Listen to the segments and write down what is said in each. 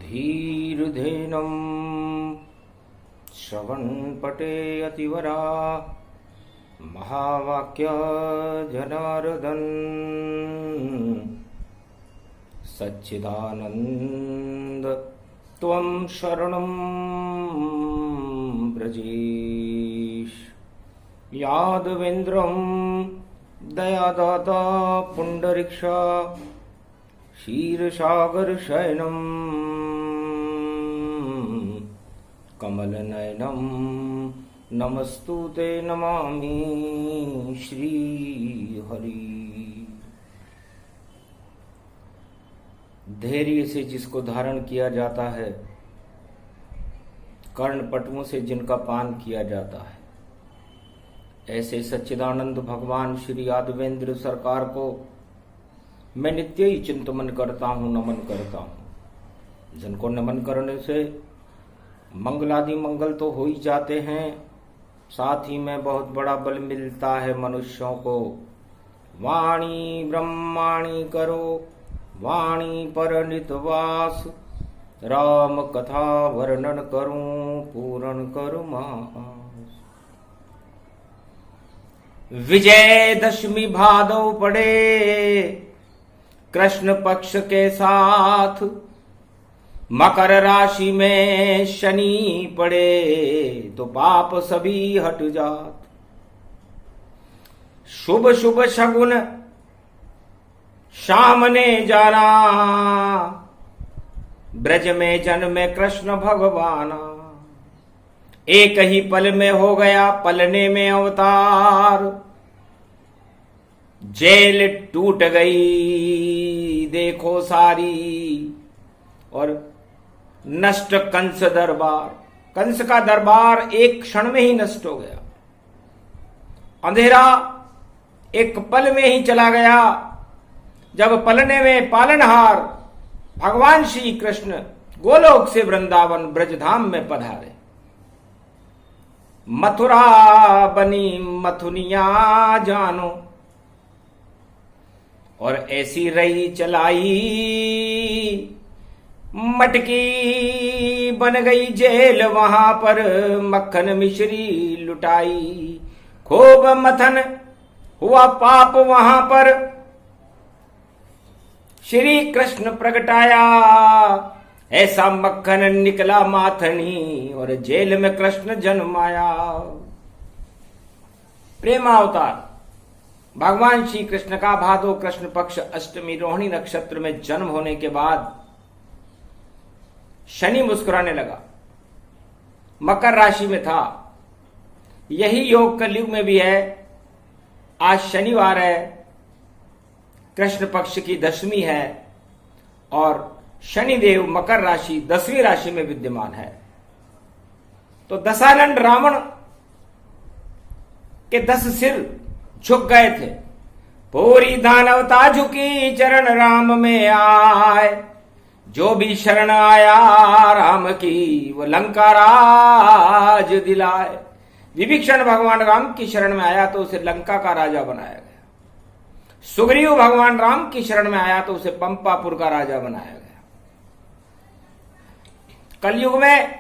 धीर्धेनं श्रवणपटे अतिवरा महावाक्य जनार्दन सच्चिदानंद त्वं शरणं ब्रजेश यादवेन्द्रं दयादाता पुंडरीक्षा क्षीरसागर शयनं कमलनयनं नमस्तुते नमामि श्री हरि। धैर्य से जिसको धारण किया जाता है, कर्णपटुओं से जिनका पान किया जाता है, ऐसे सच्चिदानंद भगवान श्री यादवेंद्र सरकार को मैं नित्य ही चिंतन करता हूँ, नमन करता हूँ। जिनको नमन करने से मंगलादि मंगल तो हो ही जाते हैं, साथ ही में बहुत बड़ा बल मिलता है मनुष्यों को। वाणी ब्रह्माणी करो वाणी पर नितवास, राम कथा वर्णन करूं पूर्ण करूं मास। विजयदशमी भादव पड़े कृष्ण पक्ष के साथ, मकर राशि में शनि पड़े तो पाप सभी हट जात। शुभ शुभ शगुन शाम ने जाना, ब्रज में जन्मे कृष्ण भगवाना। एक ही पल में हो गया पलने में अवतार, जेल टूट गई देखो सारी, और नष्ट कंस दरबार। कंस का दरबार एक क्षण में ही नष्ट हो गया। अंधेरा एक पल में ही चला गया, जब पलने में पालनहार भगवान श्री कृष्ण गोलोक से वृंदावन ब्रजधाम में पधारे। मथुरा बनी मथुनिया जानो, और ऐसी रही चलाई, मटकी बन गई जेल वहां पर मक्खन मिश्री लुटाई। खूब मथन हुआ पाप वहां पर, श्री कृष्ण प्रगटाया, ऐसा मक्खन निकला माथनी, और जेल में कृष्ण जन्माया। प्रेमावतार भगवान श्री कृष्ण का भादो कृष्ण पक्ष अष्टमी रोहिणी नक्षत्र में जन्म होने के बाद शनि मुस्कुराने लगा। मकर राशि में था। यही योग कलयुग में भी है। आज शनिवार है, कृष्ण पक्ष की दशमी है, और शनिदेव मकर राशि 10वीं राशि में विद्यमान है। तो दशानन रावण के 10 सिर झुक गए थे। पूरी दानवता झुकी चरण राम में आए, जो भी शरण आया राम की वो लंका राज दिलाए। विभीषण भगवान राम की शरण में आया तो उसे लंका का राजा बनाया गया। सुग्रीव भगवान राम की शरण में आया तो उसे पंपापुर का राजा बनाया गया। कलयुग में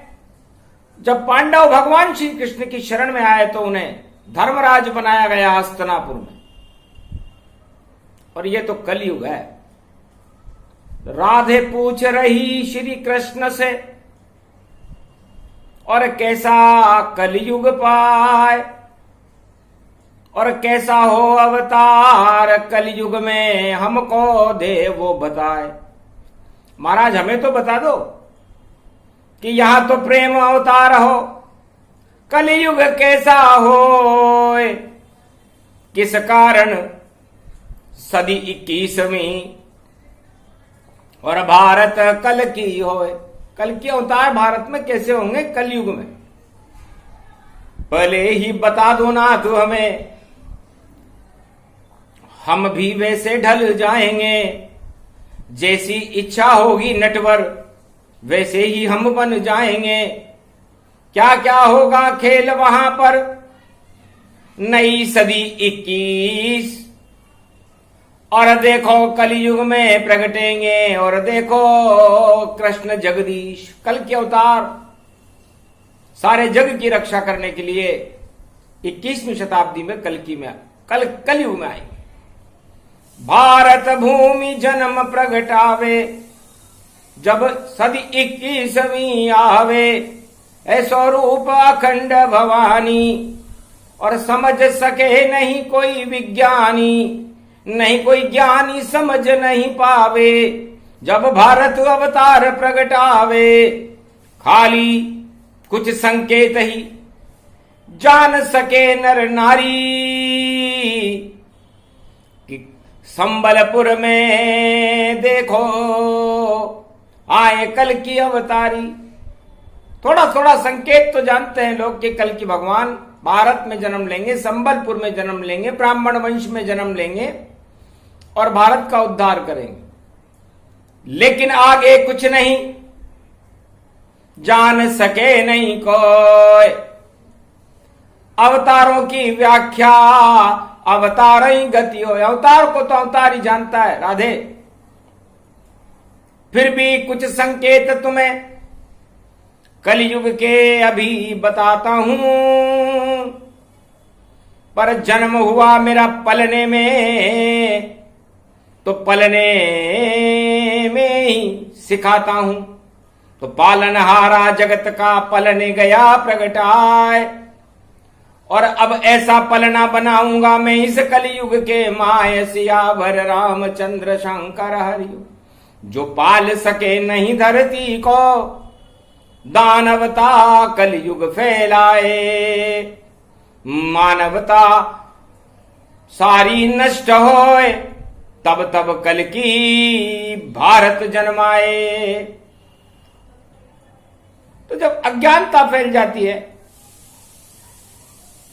जब पांडव भगवान श्री कृष्ण की शरण में आए तो उन्हें धर्मराज बनाया गया हस्तिनापुर में। और ये तो कलयुग है। राधे पूछ रही श्री कृष्ण से, और कैसा कलयुग पाए, और कैसा हो अवतार कलयुग में हमको दे वो बताए। महाराज हमें तो बता दो कि यहां तो प्रेम अवतार हो, कलयुग कैसा हो, किस कारण सदी 21वीं और भारत कल की होए। कल के अवतार भारत में कैसे होंगे कलयुग में? पहले ही बता दो ना तो हमें, हम भी वैसे ढल जाएंगे। जैसी इच्छा होगी नटवर वैसे ही हम बन जाएंगे। क्या क्या होगा खेल वहां पर, नई सदी 21 और देखो कलयुग में प्रगटेंगे, और देखो कृष्ण जगदीश कल के अवतार सारे जग की रक्षा करने के लिए 21वीं शताब्दी में कलयुग में आएंगे। भारत भूमि जन्म प्रगटावे, जब सदी 21वीं आवे, ऐसो रूप अखंड भवानी, और समझ सके नहीं कोई विज्ञानी, नहीं कोई ज्ञानी समझ नहीं पावे, जब भारत अवतार प्रगटावे। खाली कुछ संकेत ही जान सके नर नारी, कि संबलपुर में देखो आए कल की अवतारी। थोड़ा थोड़ा संकेत तो जानते हैं लोग कि कल की भगवान भारत में जन्म लेंगे, संबलपुर में जन्म लेंगे, ब्राह्मण वंश में जन्म लेंगे और भारत का उद्धार करेंगे, लेकिन आगे कुछ नहीं जान सके नहीं कोई। अवतारों की व्याख्या अवतार ही गति हो, अवतार को तो अवतार ही जानता है राधे। फिर भी कुछ संकेत तुम्हें कलयुग के अभी बताता हूं, पर जन्म हुआ मेरा पलने में, तो पलने में ही सिखाता हूं। तो पालनहारा जगत का पलने गया प्रगटाए, और अब ऐसा पलना बनाऊंगा मैं इस कलयुग के माय सियावर रामचंद्र शंकर हरियो, जो पाल सके नहीं धरती को, दानवता कलयुग फैलाए, मानवता सारी नष्ट होए, तब तब कल की भारत जन्माए। तो जब अज्ञानता फैल जाती है,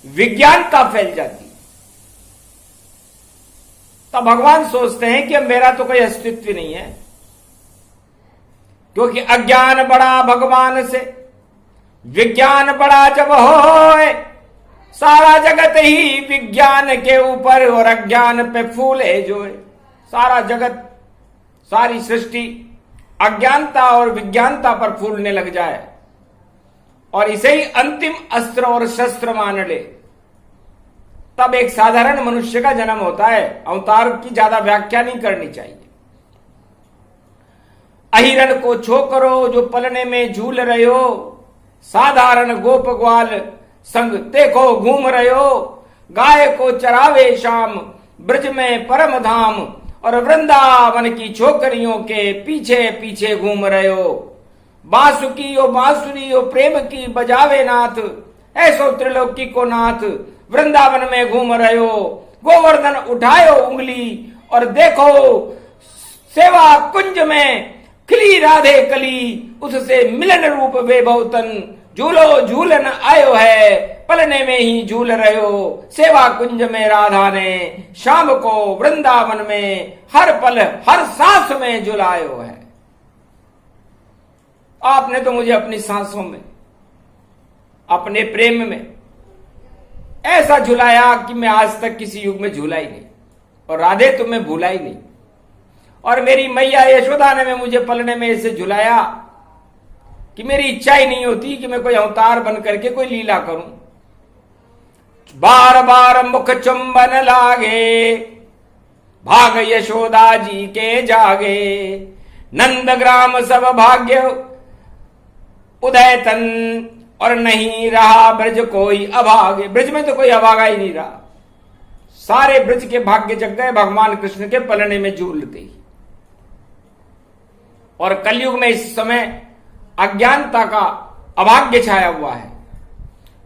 विज्ञानता फैल जाती है, तब भगवान सोचते हैं कि अब मेरा तो कोई अस्तित्व नहीं है, क्योंकि अज्ञान बड़ा भगवान से, विज्ञान बड़ा जब होए, सारा जगत ही विज्ञान के ऊपर और अज्ञान पे फूले जोए। सारा जगत, सारी सृष्टि अज्ञानता और विज्ञानता पर फूलने लग जाए और इसे ही अंतिम अस्त्र और शस्त्र मान ले, तब एक साधारण मनुष्य का जन्म होता है। अवतार की ज्यादा व्याख्या नहीं करनी चाहिए। अहिरण को छोकरो जो पलने में झूल रहे हो, साधारण गोप ग्वाल संग देखो घूम रहे हो, गाय को चरावे शाम ब्रज में परम धाम, और वृंदावन की छोकरियों के पीछे पीछे घूम रहे हो। बांसुकी ओ बांसुरी ओ प्रेम की बजावे नाथ, ऐसो त्रिलोकी को नाथ वृंदावन में घूम रहे हो। गोवर्धन उठायो उंगली और देखो सेवा कुंज में खिली राधे कली, उससे मिलन रूप वे बहुतन, झूलो झूलन आयो है, पलने में ही झूल रहे हो। सेवा कुंज में राधा ने शाम को वृंदावन में हर पल हर सांस में झुलायो है। आपने तो मुझे अपनी सांसों में, अपने प्रेम में ऐसा झुलाया कि मैं आज तक किसी युग में झूला ही नहीं, और राधे तुम्हें भूला ही नहीं। और मेरी मैया यशोदा ने मुझे पलने में ऐसे झुलाया कि मेरी इच्छा ही नहीं होती कि मैं कोई अवतार बन करके कोई लीला करूं। बार बार मुख चुंबन लागे, भाग यशोदा जी के जागे, नंद ग्राम सब भाग्य उदय तन, और नहीं रहा ब्रज कोई अभागे। ब्रज में तो कोई अभागा ही नहीं रहा, सारे ब्रज के भाग्य जग गए भगवान कृष्ण के पलने में झूलते ही। और कलयुग में इस समय अज्ञानता का अभाग्य छाया हुआ है,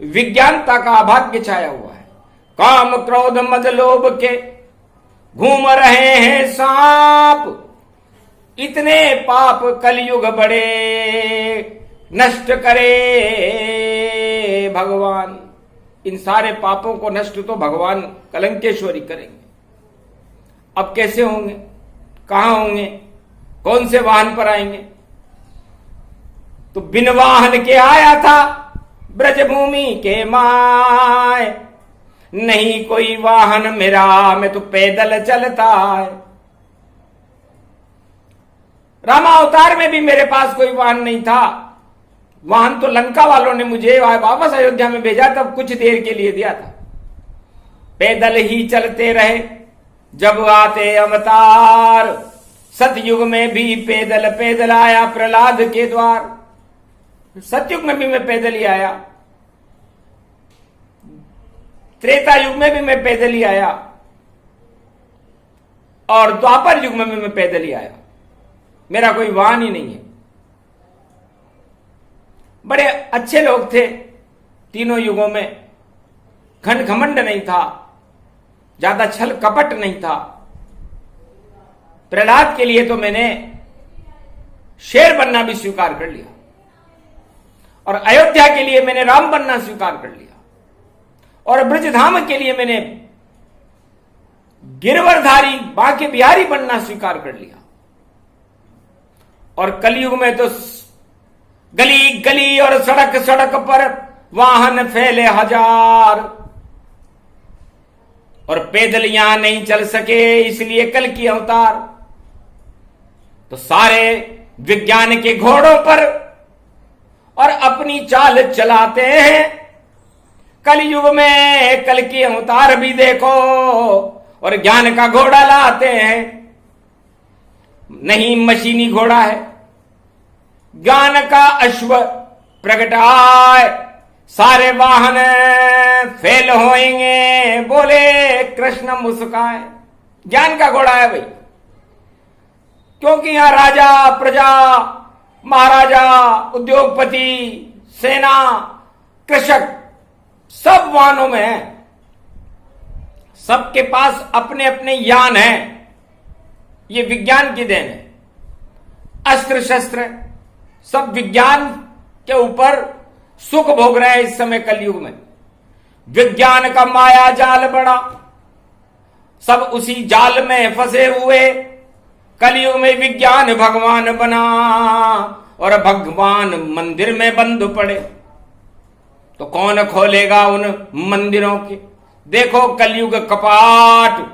विज्ञानता का अभाग्य छाया हुआ है। काम क्रोध मद लोभ के घूम रहे हैं सांप, इतने पाप कलयुग बड़े नष्ट करे भगवान। इन सारे पापों को नष्ट तो भगवान कलंकेश्वरी करेंगे। अब कैसे होंगे, कहां होंगे, कौन से वाहन पर आएंगे? तो बिन वाहन के आया था ब्रजभूमि के माय, नहीं कोई वाहन मेरा, मैं तो पैदल चलता है। रामावतार में भी मेरे पास कोई वाहन नहीं था। वाहन तो लंका वालों ने मुझे वापस अयोध्या में भेजा, तब कुछ देर के लिए दिया था। पैदल ही चलते रहे जब आते अवतार। सतयुग में भी पैदल पैदल आया प्रहलाद के द्वार। सतयुग में भी मैं पैदल ही आया, त्रेता युग में भी मैं पैदल ही आया, और द्वापर युग में भी मैं पैदल ही आया। मेरा कोई वाहन ही नहीं है। बड़े अच्छे लोग थे तीनों युगों में। घन घमंड नहीं था, ज्यादा छल कपट नहीं था। प्रहलाद के लिए तो मैंने शेर बनना भी स्वीकार कर लिया, और अयोध्या के लिए मैंने राम बनना स्वीकार कर लिया, और ब्रजधाम के लिए मैंने गिरवरधारी बांके बिहारी बनना स्वीकार कर लिया। और कलयुग में तो गली गली और सड़क सड़क पर वाहन फैले हजार, और पैदल यहां नहीं चल सके, इसलिए कल की अवतार। तो सारे विज्ञान के घोड़ों पर और अपनी चाल चलाते हैं। कलयुग में कल की अवतार भी देखो, और ज्ञान का घोड़ा लाते हैं। नहीं मशीनी घोड़ा है, ज्ञान का अश्व प्रगटाए, सारे वाहन फेल होएंगे, बोले कृष्ण मुस्काए। ज्ञान का घोड़ा है भाई, क्योंकि यहां राजा प्रजा महाराजा उद्योगपति सेना कृषक सब वाहनों में है। सबके पास अपने अपने यान हैं। ये विज्ञान की देन है। अस्त्र शस्त्र सब विज्ञान के ऊपर सुख भोग रहे हैं इस समय कलयुग में। विज्ञान का माया जाल बड़ा, सब उसी जाल में फंसे हुए। कलयुग में विज्ञान भगवान बना, और भगवान मंदिर में बंद पड़े, तो कौन खोलेगा उन मंदिरों के। देखो कलयुग कपाट,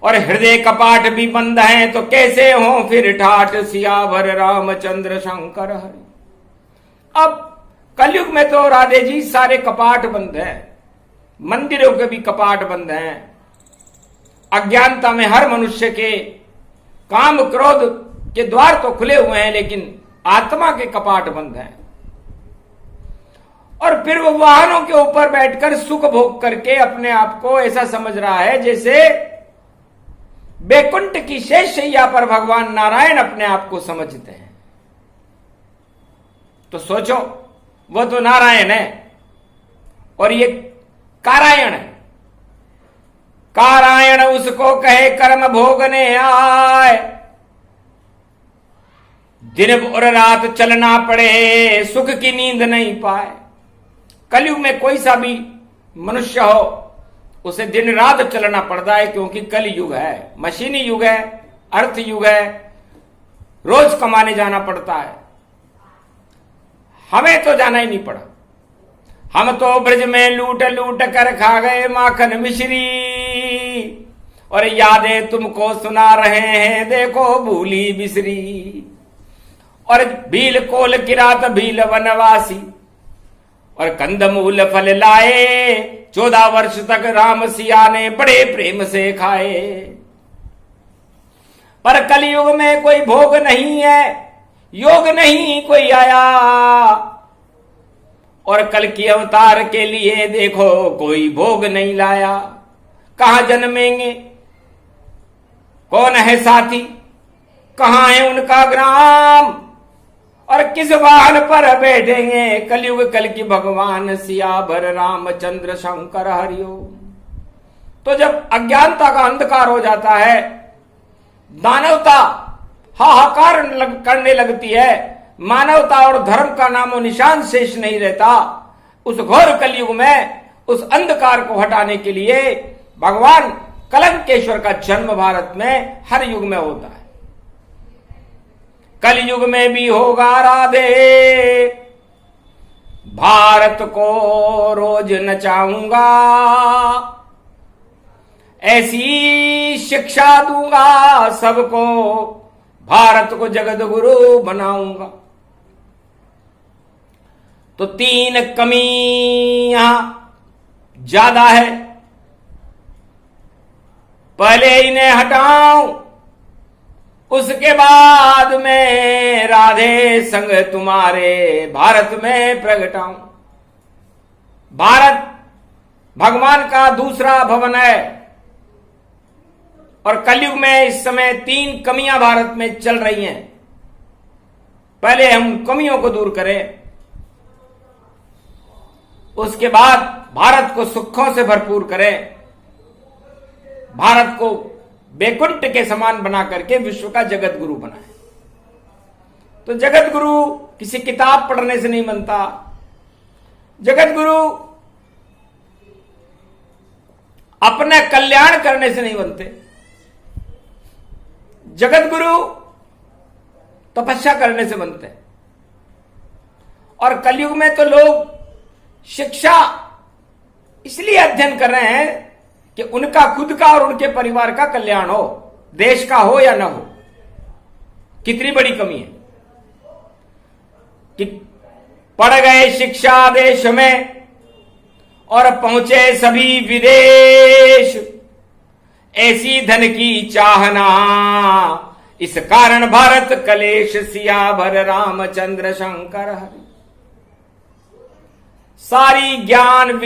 और हृदय कपाट भी बंद हैं, तो कैसे हो फिर ठाठ सियावर रामचंद्र शंकर हरि। अब कलयुग में तो राधे जी सारे कपाट बंद हैं, मंदिरों के भी कपाट बंद हैं। अज्ञानता में हर मनुष्य के काम क्रोध के द्वार तो खुले हुए हैं, लेकिन आत्मा के कपाट बंद हैं। और फिर वो वाहनों के ऊपर बैठकर सुख भोग करके अपने आप को ऐसा समझ रहा है जैसे बैकुंठ की शेष शैया पर भगवान नारायण अपने आप को समझते हैं। तो सोचो, वो तो नारायण है और ये कारायण है। कारायण उसको कहे कर्म भोगने आए, दिन और रात चलना पड़े, सुख की नींद नहीं पाए। कलयुग में कोई सा भी मनुष्य हो, उसे दिन रात चलना पड़ता है, क्योंकि कल युग है, मशीनी युग है, अर्थ युग है, रोज कमाने जाना पड़ता है। हमें तो जाना ही नहीं पड़ा। हम तो ब्रज में लूट लूट कर खा गए माखन मिश्री, और यादें तुमको सुना रहे हैं, देखो भूली बिसरी। और भील कोल किरात भील वनवासी, और कंदमूल फल लाए, 14 वर्ष तक राम सिया ने बड़े प्रेम से खाए। पर कलयुग में कोई भोग नहीं है, योग नहीं कोई आया, और कल की अवतार के लिए देखो कोई भोग नहीं लाया। कहां जन्मेंगे, कौन है साथी, कहां है उनका ग्राम, और किस वाहन पर बैठेंगे। कलयुग कल की भगवान सियावर रामचंद्र शंकर हरिओम। तो जब अज्ञानता का अंधकार हो जाता है, दानवता हाहाकार करने लगती है, मानवता और धर्म का नामो निशान शेष नहीं रहता, उस घोर कलयुग में उस अंधकार को हटाने के लिए भगवान कलंकेश्वर का जन्म भारत में हर युग में होता है। कलयुग में भी होगा राधे, भारत को रोज नचाऊंगा, ऐसी शिक्षा दूंगा सबको, भारत को जगत गुरु बनाऊंगा। तो 3 कमी यहां ज्यादा है, पहले इन्हें हटाऊं, उसके बाद में राधे संग तुम्हारे भारत में प्रगटाऊं। भारत भगवान का दूसरा भवन है और कलयुग में इस समय 3 कमियां भारत में चल रही हैं। पहले हम कमियों को दूर करें, उसके बाद भारत को सुखों से भरपूर करें, भारत को बैकुंठ के समान बना करके विश्व का जगत गुरु बनाए। तो जगत गुरु किसी किताब पढ़ने से नहीं बनता, जगत गुरु अपने कल्याण करने से नहीं बनते, जगत गुरु तपस्या करने से बनते हैं। और कलयुग में तो लोग शिक्षा इसलिए अध्ययन कर रहे हैं कि उनका खुद का और उनके परिवार का कल्याण हो, देश का हो या ना हो। कितनी बड़ी कमी है कि पढ़ गए शिक्षा देश में और पहुंचे सभी विदेश, ऐसी धन की चाहना, इस कारण भारत कलेश, सियावर रामचंद्र शंकर हरि। सारी ज्ञान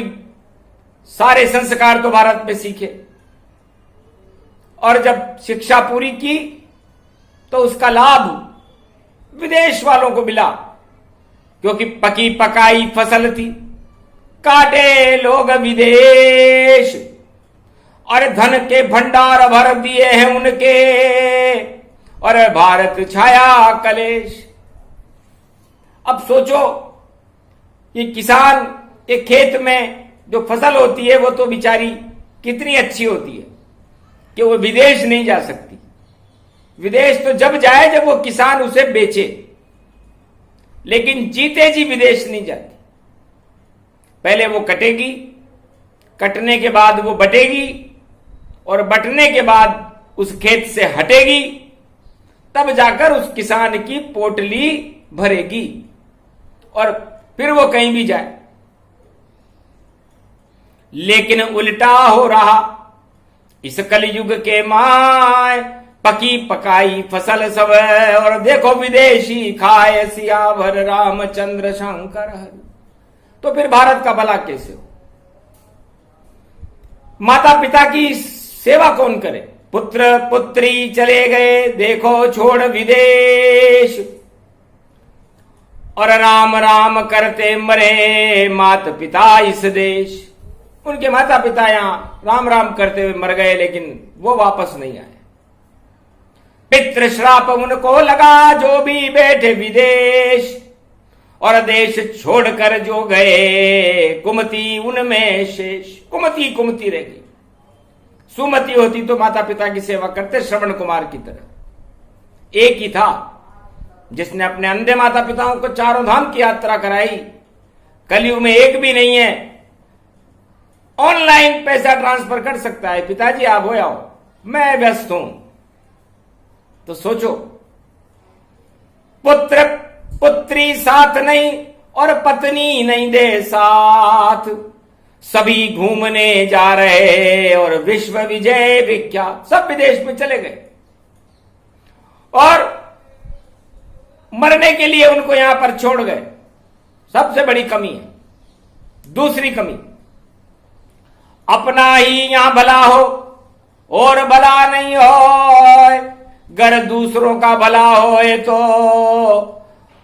सारे संस्कार तो भारत में सीखे, और जब शिक्षा पूरी की तो उसका लाभ विदेश वालों को मिला, क्योंकि पकी पकाई फसल थी, काटे लोग विदेश, और धन के भंडार भर दिए हैं उनके, और भारत छाया कलेश। अब सोचो, ये किसान के खेत में जो फसल होती है वो तो बेचारी कितनी अच्छी होती है कि वो विदेश नहीं जा सकती। विदेश तो जब जाए जब वो किसान उसे बेचे, लेकिन जीते जी विदेश नहीं जाती। पहले वो कटेगी, कटने के बाद वो बटेगी, और बटने के बाद उस खेत से हटेगी, तब जाकर उस किसान की पोटली भरेगी, और फिर वो कहीं भी जाए। लेकिन उल्टा हो रहा इस कलयुग के माय, पकी पकाई फसल सब, और देखो विदेशी खाए, सियावर रामचंद्र शंकर हरि। तो फिर भारत का भला कैसे हो? माता पिता की सेवा कौन करे? पुत्र पुत्री चले गए देखो छोड़ विदेश, और राम राम करते मरे माता पिता इस देश। उनके माता पिता यहां राम राम करते हुए मर गए, लेकिन वो वापस नहीं आए। पितृ श्राप उनको लगा जो भी बैठे विदेश, और देश छोड़कर जो गए कुमति उनमें शेष। कुमति कुमति रह गई, सुमति होती तो माता पिता की सेवा करते श्रवण कुमार की तरह। एक ही था जिसने अपने अंधे माता पिताओं को 4 धाम की यात्रा कराई। कलयुग में एक भी नहीं है, ऑनलाइन पैसा ट्रांसफर कर सकता है, पिताजी आप हो आओ, मैं व्यस्त हूं। तो सोचो, पुत्र पुत्री साथ नहीं और पत्नी नहीं दे साथ, सभी घूमने जा रहे और विश्व विजय विख्यात, सब विदेश में चले गए, और मरने के लिए उनको यहां पर छोड़ गए। सबसे बड़ी कमी है। दूसरी कमी, अपना ही यहां भला हो और भला नहीं हो, गर दूसरों का भला होए तो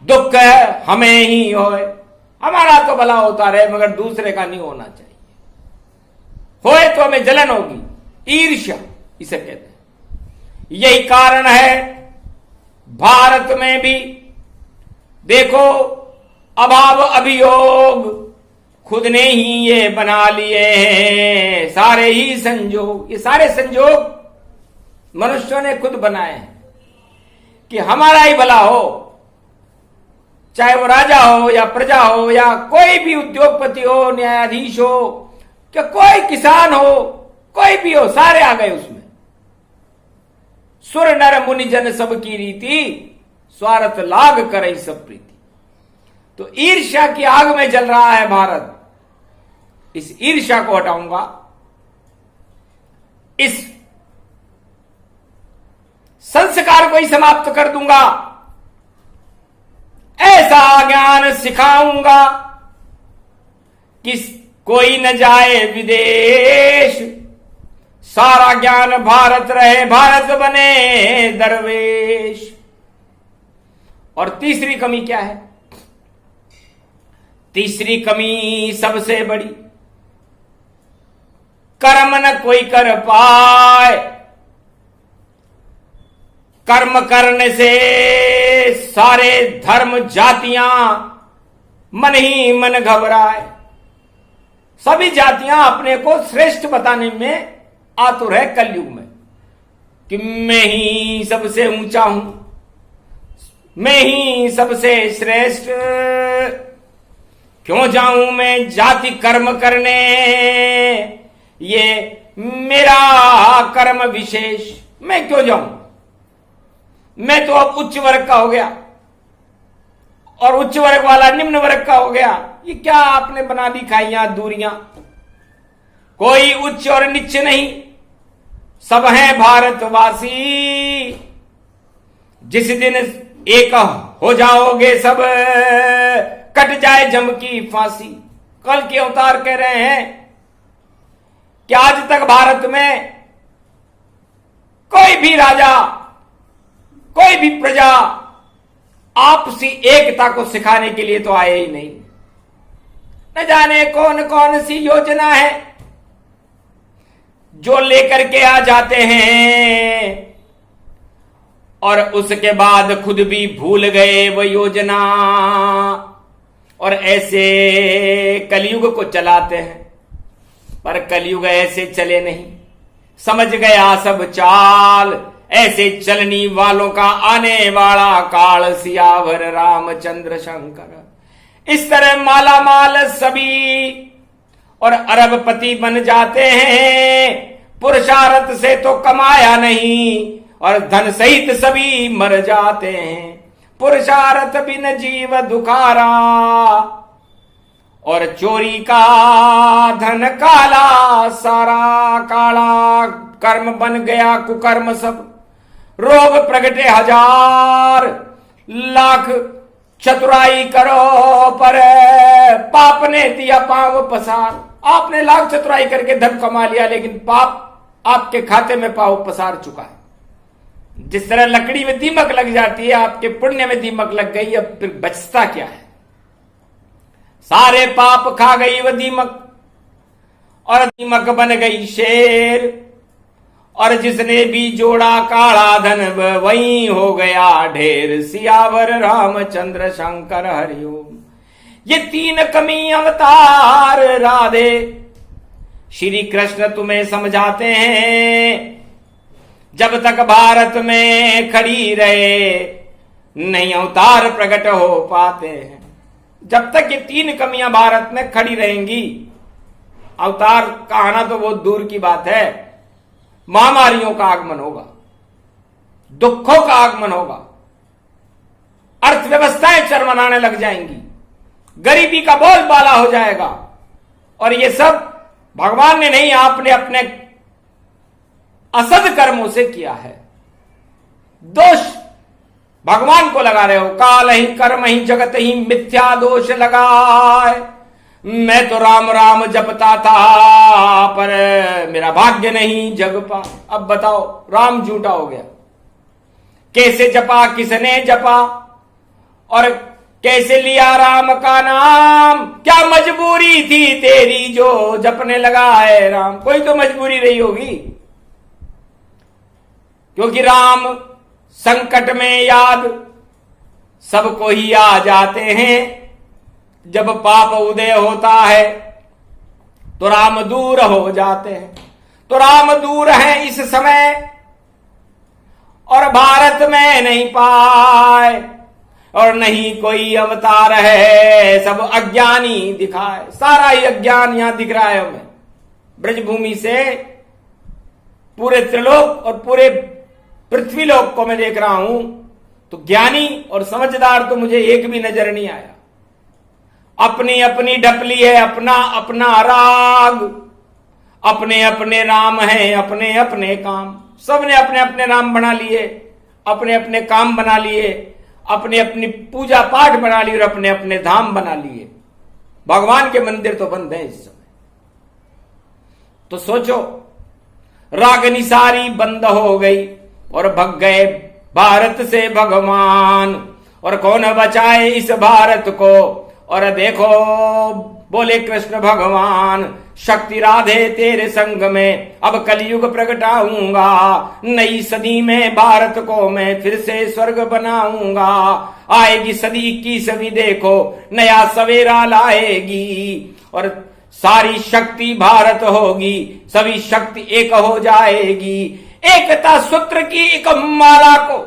दुख हमें ही होए। हमारा तो भला होता रहे मगर दूसरे का नहीं होना चाहिए, होए तो हमें जलन होगी, ईर्ष्या इसे कहते हैं। यही कारण है भारत में भी देखो अभाव अभियोग खुद ने ही ये बना लिए हैं, सारे ही संजोग। ये सारे संजोग मनुष्यों ने खुद बनाए हैं कि हमारा ही भला हो, चाहे वो राजा हो या प्रजा हो या कोई भी उद्योगपति हो, न्यायाधीश हो, क्या कोई किसान हो, कोई भी हो, सारे आ गए उसमें। सुर नर मुनि जन सब की रीति, स्वार्थ लाग करई सब प्रीति। तो ईर्ष्या की आग में जल रहा है भारत। इस ईर्ष्या को हटाऊंगा, इस संस्कार को ही समाप्त कर दूंगा, ऐसा ज्ञान सिखाऊंगा कि कोई न जाए विदेश, सारा ज्ञान भारत रहे, भारत बने दरवेश। और तीसरी कमी क्या है? तीसरी कमी सबसे बड़ी, कर्म न कोई कर पाए। कर्म करने से सारे धर्म जातियां मन ही मन घबराए। सभी जातियां अपने को श्रेष्ठ बताने में आतुर है कलयुग में कि मैं ही सबसे ऊंचा हूं, मैं ही सबसे श्रेष्ठ। क्यों जाऊं मैं जाति कर्म करने, ये मेरा कर्म विशेष, मैं क्यों जाऊं? मैं तो अब उच्च वर्ग का हो गया और उच्च वर्ग वाला निम्न वर्ग का हो गया। ये क्या आपने बना दी खाइयां दूरियां? कोई उच्च और नीच नहीं, सब हैं भारतवासी। जिस दिन एक हो जाओगे सब, कट जाए जम की फांसी। कल के अवतार कह रहे हैं कि आज तक भारत में कोई भी राजा, कोई भी प्रजा आपसी एकता को सिखाने के लिए तो आए ही नहीं। न जाने कौन कौन सी योजना है जो लेकर के आ जाते हैं और उसके बाद खुद भी भूल गए वो योजना, और ऐसे कलयुग को चलाते हैं। पर कलयुग ऐसे चले नहीं, समझ गया सब चाल। ऐसे चलनी वालों का आने वाला काल, सियावर रामचंद्र शंकर। इस तरह माला माल सभी और अरबपति बन जाते हैं। पुरुषार्थ से तो कमाया नहीं और धन सहित सभी मर जाते हैं। पुरुषार्थ बिन जीव दुखारा और चोरी का धन काला, सारा काला कर्म बन गया कुकर्म सब। रोग प्रगटे हजार लाख, चतुराई करो पर पाप ने दिया पांव पसार। आपने लाख चतुराई करके धन कमा लिया, लेकिन पाप आपके खाते में पांव पसार चुका है। जिस तरह लकड़ी में दीमक लग जाती है, आपके पुण्य में दीमक लग गई, अब फिर बचता क्या है? सारे पाप खा गई वह दीमक और दीमक बन गई शेर। और जिसने भी जोड़ा काला धन वही हो गया ढेर। सियावर रामचंद्र शंकर हरिओम। ये तीन कमी अवतार राधे श्री कृष्ण तुम्हें समझाते हैं। जब तक भारत में खड़ी रहे नहीं अवतार प्रकट हो पाते हैं। जब तक ये तीन कमियां भारत में खड़ी रहेंगी, अवतार का आना तो बहुत दूर की बात है। महामारियों का आगमन होगा, दुखों का आगमन होगा, अर्थव्यवस्थाएं चरमराने लग जाएंगी, गरीबी का बोलबाला हो जाएगा। और ये सब भगवान ने नहीं, आपने अपने असद कर्मों से किया है। दोष भगवान को लगा रहे हो। काल ही कर्म ही जगत ही मिथ्या दोष लगाए। मैं तो राम राम जपता था पर मेरा भाग्य नहीं जग पा। अब बताओ, राम झूठा हो गया। कैसे जपा, किसने जपा और कैसे लिया राम का नाम? क्या मजबूरी थी तेरी जो जपने लगा है राम? कोई तो मजबूरी रही होगी, क्योंकि राम संकट में याद सबको ही आ जाते हैं। जब पाप उदय होता है तो राम दूर हो जाते हैं। तो राम दूर है इस समय और भारत में नहीं पाए। और नहीं कोई अवतार है, सब अज्ञानी दिखाए। सारा ही अज्ञान यहां दिख रहा है हमें। ब्रजभूमि से पूरे त्रिलोक और पूरे पृथ्वीलोक को मैं देख रहा हूं, तो ज्ञानी और समझदार तो मुझे एक भी नजर नहीं आया। अपनी अपनी ढपली है, अपना अपना राग, अपने अपने राम हैं, अपने अपने काम। सबने अपने अपने राम बना लिए, अपने अपने काम बना लिए, अपनी अपनी पूजा पाठ बना ली और अपने अपने धाम बना लिए। भगवान के मंदिर तो बंद है इस समय। तो सोचो, रागनी सारी बंद हो गई और भग गए भारत से भगवान। और कौन बचाए इस भारत को? और देखो बोले कृष्ण भगवान, शक्ति राधे तेरे संग में अब कलयुग प्रगटाऊंगा। नई सदी में भारत को मैं फिर से स्वर्ग बनाऊंगा। आएगी सदी 21वीं, देखो नया सवेरा लाएगी और सारी शक्ति भारत होगी, सभी शक्ति एक हो जाएगी। एकता सूत्र की एक माला को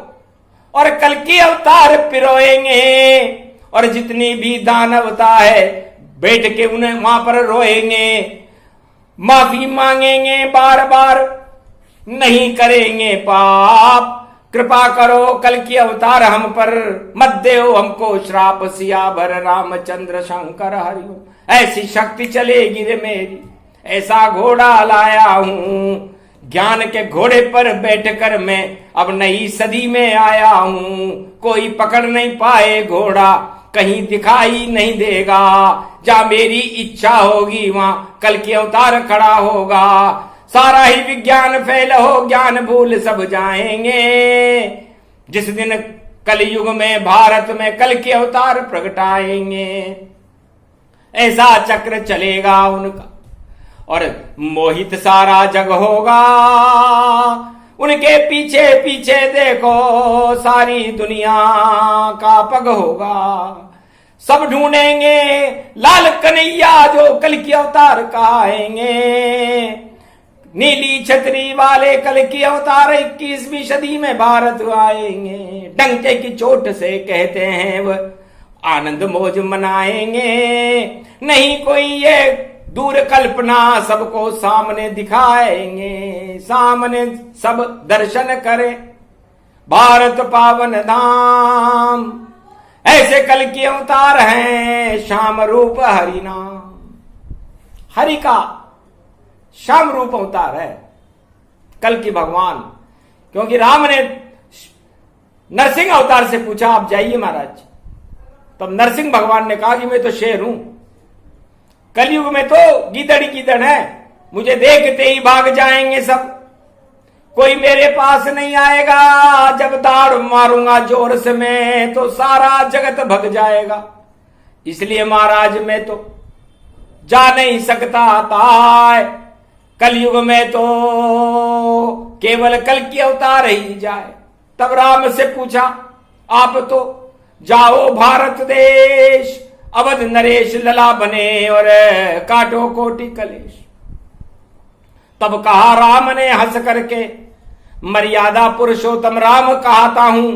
और कल की अवतार पिरोएंगे और जितनी भी दानवता है बैठ के उन्हें वहां पर रोएंगे, माफी मांगेंगे बार बार, नहीं करेंगे पाप। कृपा करो कल की अवतार हम पर, मत देओ हमको श्राप। सियावर रामचंद्र शंकर हरिओम। ऐसी शक्ति चलेगी रे मेरी, ऐसा घोड़ा लाया हूं, ज्ञान के घोड़े पर बैठकर मैं अब नई सदी में आया हूं। कोई पकड़ नहीं पाए घोड़ा, कहीं दिखाई नहीं देगा। जहां मेरी इच्छा होगी वहां कल की अवतार खड़ा होगा। सारा ही विज्ञान फैल हो, ज्ञान भूल सब जाएंगे। जिस दिन कलयुग में भारत में कल के अवतार प्रगटाएंगे, ऐसा चक्र चलेगा उनका और मोहित सारा जग होगा। उनके पीछे पीछे देखो सारी दुनिया का पग होगा। सब ढूंढेंगे लाल कन्हैया जो कल की अवतार कहाएंगे। नीली छतरी वाले कल की अवतार 21वीं सदी में भारत आएंगे। डंके की चोट से कहते हैं वह आनंद मौज मनाएंगे। नहीं कोई ये दूर कल्पना, सबको सामने दिखाएंगे। सामने सब दर्शन करे भारत पावन धाम। ऐसे कल के अवतार हैं श्याम रूप हरि नाम। हरि का श्याम रूप अवतार है कल की भगवान। क्योंकि राम ने नरसिंह अवतार से पूछा आप जाइए महाराज, तब नरसिंह भगवान ने कहा कि मैं तो शेर हूं, कलयुग में तो गीदड़ गीदड़ है, मुझे देखते ही भाग जाएंगे सब, कोई मेरे पास नहीं आएगा। जब दाड़ मारूंगा जोर से मैं तो सारा जगत भग जाएगा। इसलिए महाराज मैं तो जा नहीं सकता था। कलयुग में तो केवल कल की अवतार ही जाए। तब राम से पूछा आप तो जाओ भारत देश, अवध नरेश लला बने और काटो कोटि कलेश। तब कहा राम ने हंस करके, मर्यादा पुरुषोत्तम राम कहता हूं,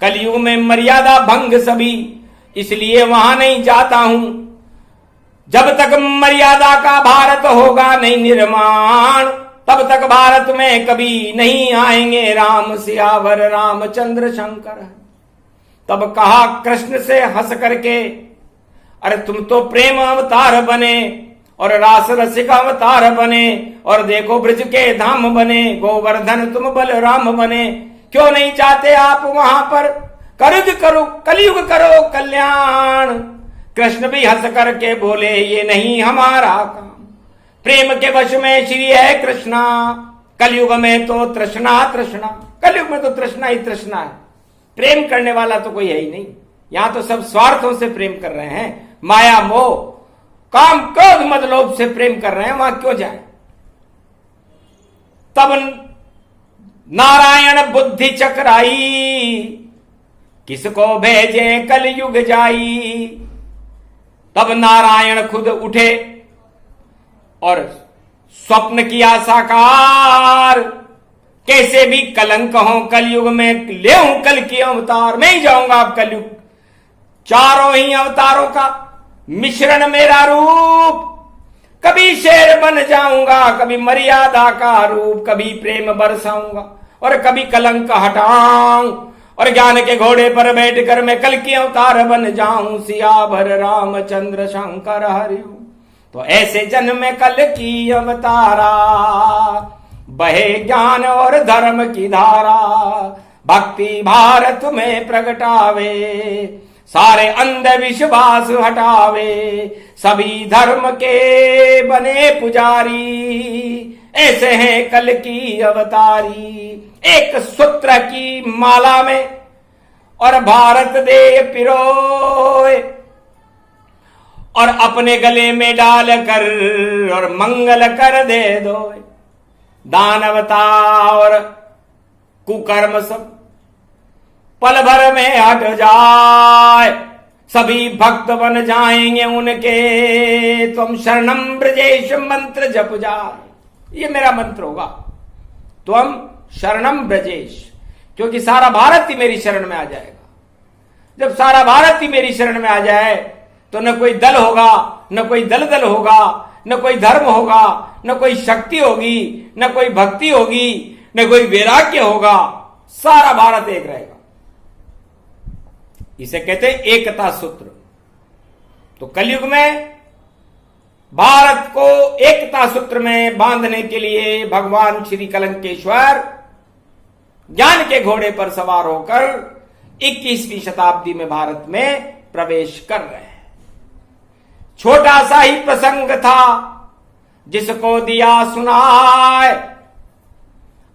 कलयुग में मर्यादा भंग सभी, इसलिए वहां नहीं जाता हूं। जब तक मर्यादा का भारत होगा नहीं निर्माण, तब तक भारत में कभी नहीं आएंगे राम। सियावर रामचंद्र शंकर। तब कहा कृष्ण से हंस करके, अरे तुम तो प्रेम अवतार बने और रास रसिक अवतार बने और देखो ब्रज के धाम बने, गोवर्धन तुम बलराम बने, क्यों नहीं जाते आप वहां पर? करो कलयुग करो कल्याण। कृष्ण भी हंस करके बोले ये नहीं हमारा काम, प्रेम के वश में श्री है कृष्णा। कलयुग में तो तृष्णा तृष्णा, कलयुग में तो तृष्णा ही तृष्णा है, प्रेम करने वाला तो कोई है ही नहीं। यहां तो सब स्वार्थों से प्रेम कर रहे हैं, माया मोह काम क्रोध मद लोभ से प्रेम कर रहे हैं, वहां क्यों जाए? तब नारायण बुद्धि चकराई, किसको भेजे कलयुग जाई। तब नारायण खुद उठे और स्वप्न किया साकार, कैसे भी कलंक हो कलयुग में ले कल की अवतार, मैं ही जाऊंगा आप कलयुग चारों ही अवतारों का मिश्रण मेरा रूप। कभी शेर बन जाऊंगा, कभी मर्यादा का रूप, कभी प्रेम बरसाऊंगा और कभी कलंक हटाऊं, और ज्ञान के घोड़े पर बैठकर मैं कल की अवतार बन जाऊं, सियावर रामचंद्र शंकर हरिऊ। तो ऐसे जन्म कल की अवतारा, बहे ज्ञान और धर्म की धारा, भक्ति भारत में प्रगटावे, सारे अंधविश्वास हटावे, सभी धर्म के बने पुजारी, ऐसे हैं कल की अवतारी। एक सूत्र की माला में और भारत दे पिरोए, और अपने गले में डाल कर और मंगल कर दे दो। दानवता और कुकर्म सब पल भर में हट जाए, सभी भक्त बन जाएंगे उनके, तुम शरणम ब्रजेश मंत्र जप जाए। ये मेरा मंत्र होगा, तुम शरणम ब्रजेश, क्योंकि सारा भारत ही मेरी शरण में आ जाएगा। जब सारा भारत ही मेरी शरण में आ जाए तो न कोई दल होगा, न कोई दल होगा, न कोई धर्म होगा, न कोई शक्ति होगी, न कोई भक्ति होगी, न कोई वैराग्य होगा, सारा भारत एक रहेगा। इसे कहते हैं एकता सूत्र। तो कलयुग में भारत को एकता सूत्र में बांधने के लिए भगवान श्री कलंकेश्वर ज्ञान के घोड़े पर सवार होकर 21वीं शताब्दी में भारत में प्रवेश कर रहे हैं। छोटा सा ही प्रसंग था जिसको दिया सुनाए।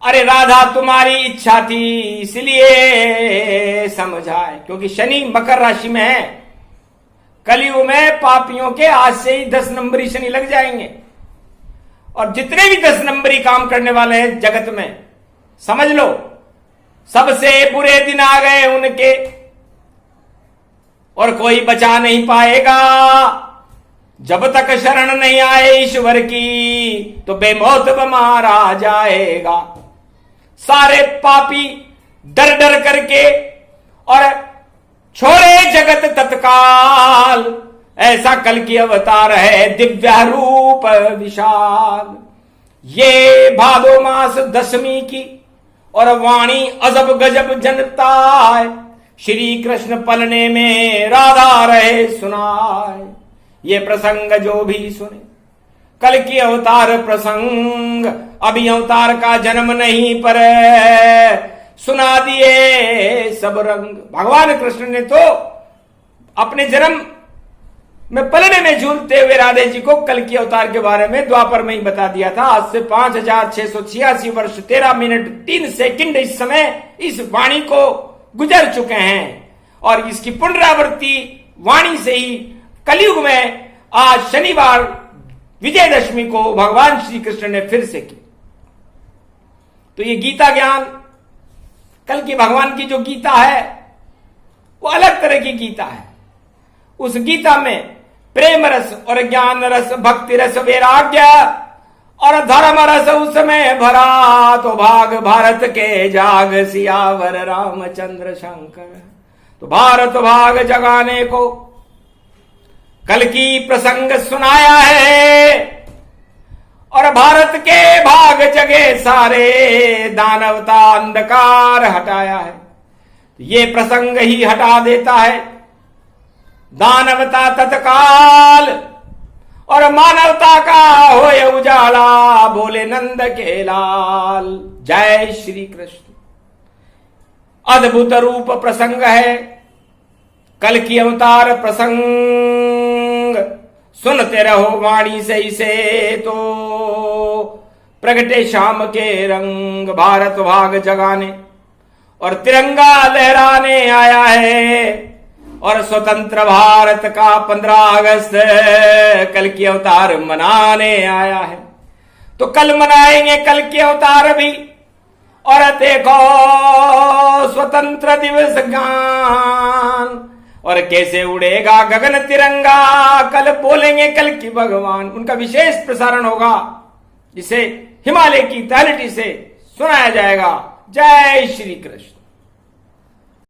अरे राधा तुम्हारी इच्छा थी इसलिए समझाए, क्योंकि शनि मकर राशि में है। कलयुग में पापियों के आज से ही 10 नंबरी शनि लग जाएंगे, और जितने भी 10 नंबरी काम करने वाले हैं जगत में, समझ लो सबसे बुरे दिन आ गए उनके, और कोई बचा नहीं पाएगा। जब तक शरण नहीं आए ईश्वर की तो बेमौत मारा जाएगा। सारे पापी डर डर करके और छोड़े जगत तत्काल, ऐसा कल की अवतार है दिव्य रूप विशाल। ये भादो मास दशमी की और वाणी अजब गजब जनता है, श्री कृष्ण पलने में राधा रहे सुनाए। ये प्रसंग जो भी सुने कल की अवतार प्रसंग, अभी अवतार का जन्म नहीं पर सुना दिए सब रंग। भगवान कृष्ण ने तो अपने जन्म में पलने में झूलते हुए राधे जी को कल की अवतार के बारे में द्वापर में ही बता दिया था। आज से 5686 वर्ष 13 मिनट 3 सेकंड इस समय इस वाणी को गुजर चुके हैं, और इसकी पुनरावृत्ति वाणी से ही कलयुग में आज शनिवार विजयदशमी को भगवान श्री कृष्ण ने फिर से की। तो ये गीता ज्ञान, कल की भगवान की जो गीता है वो अलग तरह की गीता है। उस गीता में प्रेम रस और ज्ञान रस, भक्ति रस, वैराग्य और धर्म रस उसमें भरा। तो भाग भारत के जाग सियावर रामचंद्र शंकर। तो भारत भाग जगाने को कल की प्रसंग सुनाया है, और भारत के भाग जगे सारे, दानवता अंधकार हटाया है। ये प्रसंग ही हटा देता है दानवता तत्काल, और मानवता का होए उजाला, बोले नंद के लाल। जय श्री कृष्ण। अद्भुत रूप प्रसंग है कल की अवतार प्रसंग। सुनते रहो वाणी से इसे, तो प्रगटे शाम के रंग। भारत भाग जगाने और तिरंगा लहराने आया है, और स्वतंत्र भारत का 15 अगस्त कल की अवतार मनाने आया है। तो कल मनाएंगे कल की अवतार भी, और देखो स्वतंत्र दिवस गान, और कैसे उड़ेगा गगन तिरंगा। कल बोलेंगे कल की भगवान, उनका विशेष प्रसारण होगा जिसे हिमालय की तलहटी से सुनाया जाएगा। जय श्री कृष्ण।